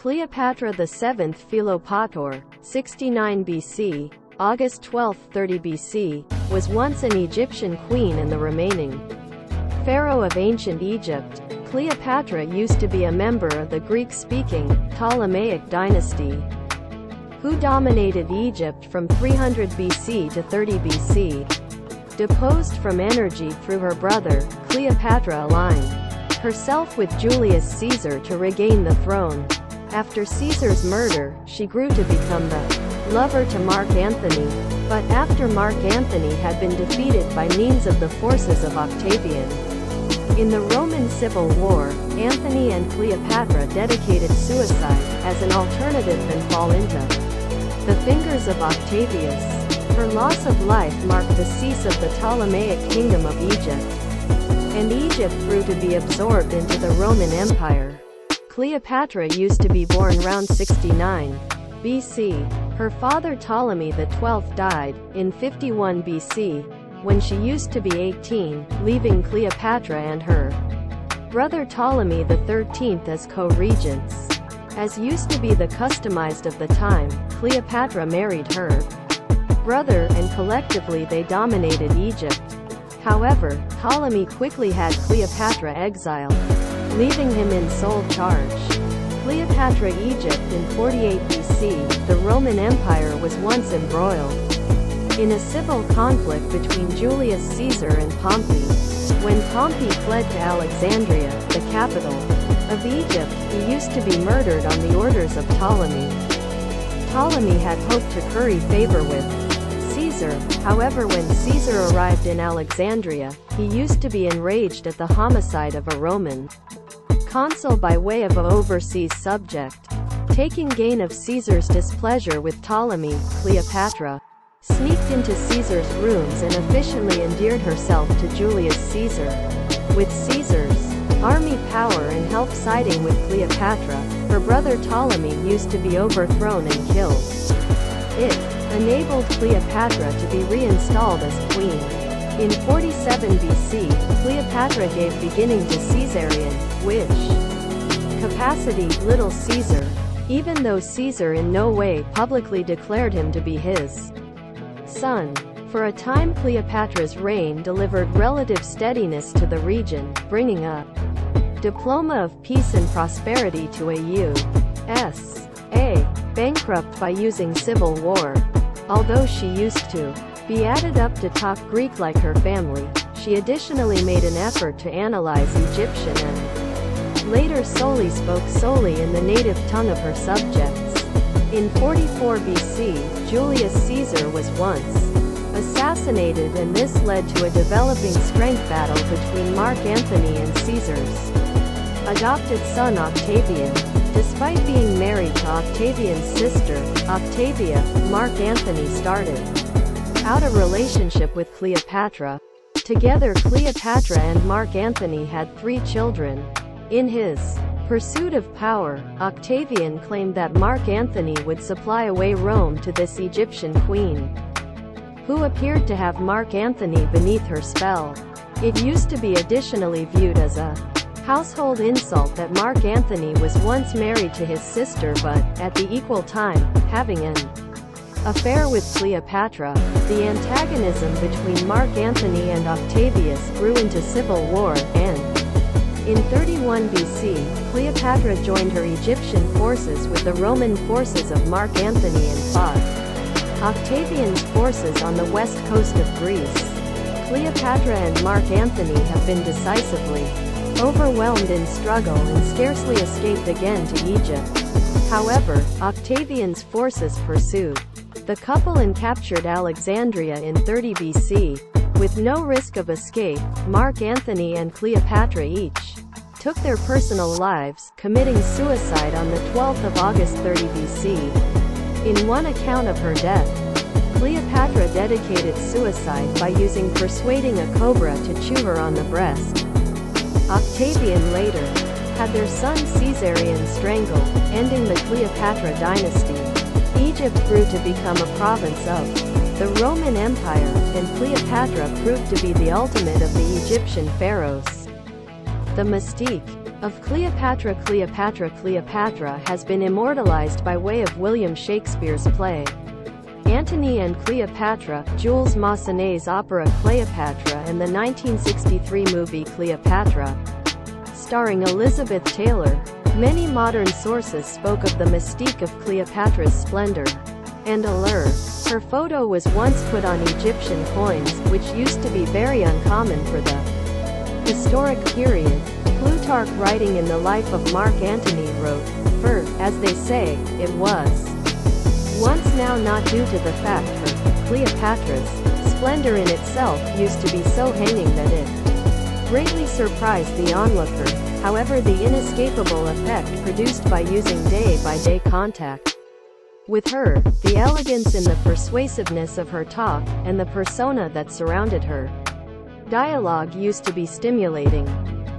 Cleopatra VII Philopator, 69 BC, August 12, 30 BC, was once an Egyptian queen and the remaining pharaoh of ancient Egypt. Cleopatra used to be a member of the Greek-speaking Ptolemaic dynasty, who dominated Egypt from 300 BC to 30 BC. Deposed from energy through her brother, Cleopatra aligned herself with Julius Caesar to regain the throne. After Caesar's murder, she grew to become the lover to Mark Antony, but after Mark Antony had been defeated by means of the forces of Octavian in the Roman Civil War, Antony and Cleopatra dedicated suicide as an alternative and fall into the fingers of Octavius. Her loss of life marked the cease of the Ptolemaic Kingdom of Egypt, and Egypt grew to be absorbed into the Roman Empire. Cleopatra used to be born around 69 BC. Her father Ptolemy XII died in 51 BC, when she used to be 18, leaving Cleopatra and her brother Ptolemy XIII as co-regents. As used to be the customized of the time, Cleopatra married her brother and collectively they dominated Egypt. However, Ptolemy quickly had Cleopatra exiled, leaving him in sole charge. Cleopatra Egypt in 48 BC, the Roman Empire was once embroiled in a civil conflict between Julius Caesar and Pompey. When Pompey fled to Alexandria, the capital of Egypt, he used to be murdered on the orders of Ptolemy. Ptolemy had hoped to curry favor with Caesar. However, when Caesar arrived in Alexandria, he used to be enraged at the homicide of a Roman consul by way of an overseas subject. Taking gain of Caesar's displeasure with Ptolemy, Cleopatra sneaked into Caesar's rooms and efficiently endeared herself to Julius Caesar. With Caesar's army power and help siding with Cleopatra, her brother Ptolemy used to be overthrown and killed. It enabled Cleopatra to be reinstalled as queen. In 47 BC, Cleopatra gave beginning to Caesarion, which capacity Little Caesar, even though Caesar in no way publicly declared him to be his son. For a time Cleopatra's reign delivered relative steadiness to the region, bringing a diploma of peace and prosperity to a U.S.A. bankrupt by using civil war. Although she used to be added up to talk Greek like her family, she additionally made an effort to analyze Egyptian and later spoke solely in the native tongue of her subjects. In 44 BC, Julius Caesar was once assassinated, and this led to a developing strength battle between Mark Antony and Caesar's adopted son Octavian. Despite being married to Octavian's sister, Octavia, Mark Antony started out a relationship with Cleopatra. Together Cleopatra and Mark Antony had 3 children. In his pursuit of power, Octavian claimed that Mark Antony would supply away Rome to this Egyptian queen, who appeared to have Mark Antony beneath her spell. It used to be additionally viewed as a household insult that Mark Antony was once married to his sister but, at the equal time, having an affair with Cleopatra. The antagonism between Mark Antony and Octavius grew into civil war, and in 31 BC, Cleopatra joined her Egyptian forces with the Roman forces of Mark Antony and fought Octavian's forces on the west coast of Greece. Cleopatra and Mark Antony have been decisively overwhelmed in struggle and scarcely escaped again to Egypt. However, Octavian's forces pursued the couple and captured Alexandria in 30 BC. With no risk of escape, Mark Antony and Cleopatra each took their personal lives, committing suicide on the 12th of August 30 BC. In one account of her death, Cleopatra dedicated suicide by persuading a cobra to chew her on the breast. Octavian later had their son Caesarion strangled, ending the Cleopatra dynasty. Egypt grew to become a province of the Roman Empire, and Cleopatra proved to be the ultimate of the Egyptian pharaohs. The mystique of Cleopatra. Cleopatra has been immortalized by way of William Shakespeare's play Antony and Cleopatra, Jules Massenet's opera Cleopatra, and the 1963 movie Cleopatra, starring Elizabeth Taylor. Many modern sources spoke of the mystique of Cleopatra's splendor and allure. Her photo was once put on Egyptian coins, which used to be very uncommon for the historic period. Plutarch, writing in the life of Mark Antony, wrote, "For, as they say, it was once now not due to the fact her, Cleopatra's, splendor in itself used to be so hanging that it greatly surprised the onlooker. However, the inescapable effect produced by using day-by-day contact with her, the elegance and the persuasiveness of her talk, and the persona that surrounded her dialogue used to be stimulating.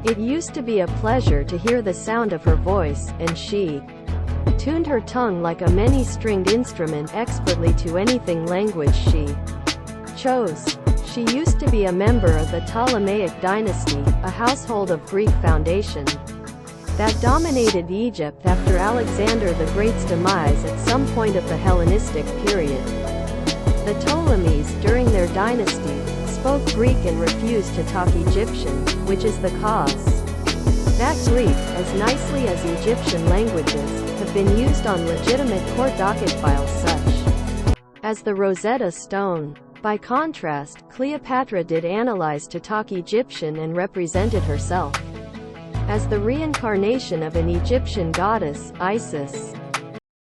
It used to be a pleasure to hear the sound of her voice, and she tuned her tongue like a many-stringed instrument expertly to anything language she chose. She used to be a member of the Ptolemaic dynasty, a household of Greek foundation that dominated Egypt after Alexander the Great's demise at some point of the Hellenistic period. The Ptolemies, during their dynasty, spoke Greek and refused to talk Egyptian, which is the cause that Greek, as nicely as Egyptian languages, have been used on legitimate court docket files such as the Rosetta Stone. By contrast, Cleopatra did analyze to talk Egyptian and represented herself as the reincarnation of an Egyptian goddess, Isis.